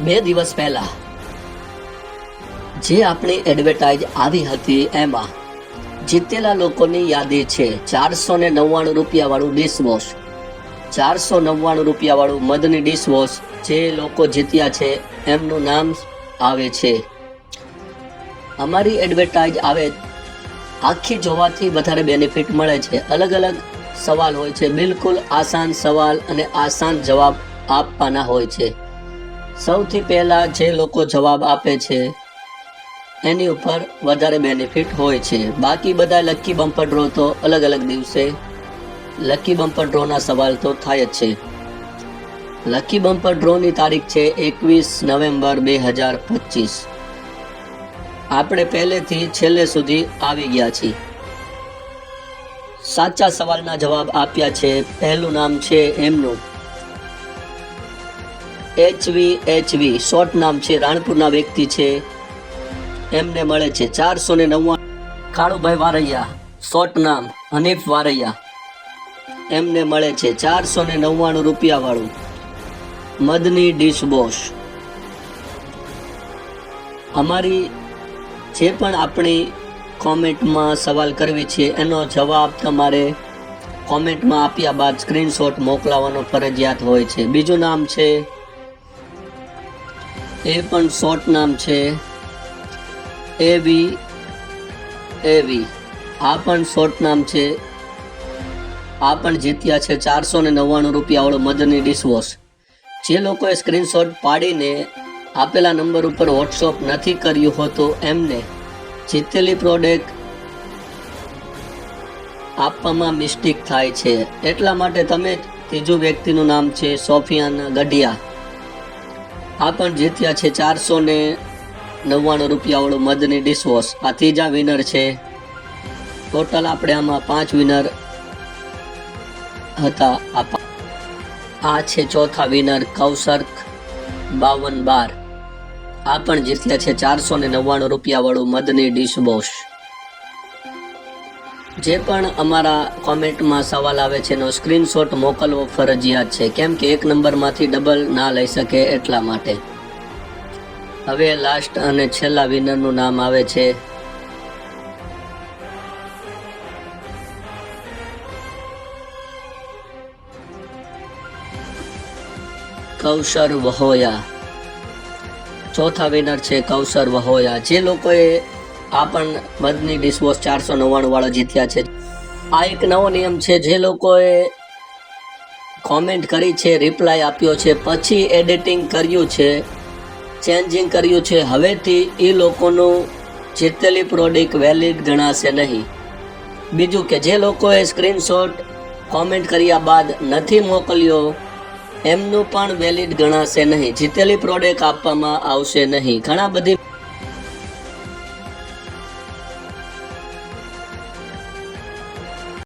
2 દિવસ પહેલા જે આપણી એડવર્ટાઇઝ આવી હતી એમાં જીતેલા લોકોની યાદી છે 499 રૂપિયાવાળું ડિશવોશ, 499 રૂપિયાવાળું મધની ડિશવોશ. જે લોકો જીત્યા છે એમનું નામ આવે છે. અમારી એડવર્ટાઇઝ આવે આખી જોવાથી વધારે બેનિફિટ મળે છે. અલગ અલગ સવાલ હોય છે, બિલકુલ આસાન સવાલ અને આસાન જવાબ આપવાના હોય છે. સૌથી પહેલા જે લોકો જવાબ આપે છે એની ઉપર વધારે બેનિફિટ હોય છે. બાકી બધા લકી બમ્પર ડ્રો તો અલગ અલગ દિવસે લકી બમ્પર ડ્રોના સવાલ તો થાય જ છે. લકી બમ્પર ડ્રોની તારીખ છે 21 નવેમ્બર 2025. આપણે પહેલેથી છેલ્લે સુધી આવી ગયા છીએ. સાચા સવાલના જવાબ આપ્યા છે. પહેલું નામ છે એમનું HV. શોર્ટ નામ છે, રાણપુરના વ્યક્તિ છે. એમને મળે છે 499. કાળુભાઈ વારૈયા, શોર્ટ નામ હનીફ વારૈયા. એમને મળે છે 499 રૂપિયાવાળું મધની ડિશવોશ. અમારી જે પણ આપણી કોમેન્ટમાં સવાલ કરવી છે એનો જવાબ તમારે કોમેન્ટમાં આપ્યા બાદ સ્ક્રીનશોટ મોકલાવવાનો ફરજિયાત હોય છે. બીજું નામ છે એ પણ શોર્ટ નામ છે AV. આ પણ શોર્ટ નામ છે. આ પણ જીત્યા છે 499 રૂપિયાવાળું મધની ડિશવોશ. જે લોકોએ સ્ક્રીનશોટ પાડીને આપેલા નંબર ઉપર વોટ્સઅપ નથી કર્યું હોતું એમને જીતેલી પ્રોડક્ટ આપવામાં મિસ્ટેક થાય છે. એટલા માટે તમે ત્રીજું વ્યક્તિનું નામ છે સોફિયાન ગઢિયા. આ પણ જીત્યા છે 499 રૂપિયાવાળું મધની ડિશવોશ. આ ત્રીજા વિનર છે. ટોટલ આપણે આમાં 5 વિનર હતા. આ છે ચોથા વિનર કૌશર 5212. આ પણ જીત્યા છે 499 રૂપિયાવાળું મધની ડિશવોશ. જે પણ અમારા કોમેન્ટમાં સવાલ આવે છે એનો સ્ક્રીનશોટ મોકલવો ફરજિયાત છે, કેમ કે એક નંબરમાંથી ડબલ ના લઈ શકે એટલા માટે. હવે લાસ્ટ અને છેલ્લા વિનરનું નામ આવે છે કૌશર વહોયા. ચોથા વિનર છે કૌશર વહોયા. જે લોકોએ આ પણ મધની ડિશવોશ 499 વાળો જીત્યા છે. આ એક નવો નિયમ છે. જે લોકોએ કોમેન્ટ કરી છે, રિપ્લાય આપ્યો છે, પછી એડિટિંગ કર્યું છે, ચેન્જિંગ કર્યું છે, હવેથી એ લોકોનું જીતેલી પ્રોડક્ટ વેલિડ ગણાશે નહીં. બીજું કે જે લોકોએ સ્ક્રીનશોટ કોમેન્ટ કર્યા બાદ નથી મોકલ્યો એમનું પણ વેલિડ ગણાશે નહીં. જીતેલી પ્રોડક્ટ આપવામાં આવશે નહીં. ઘણા બધી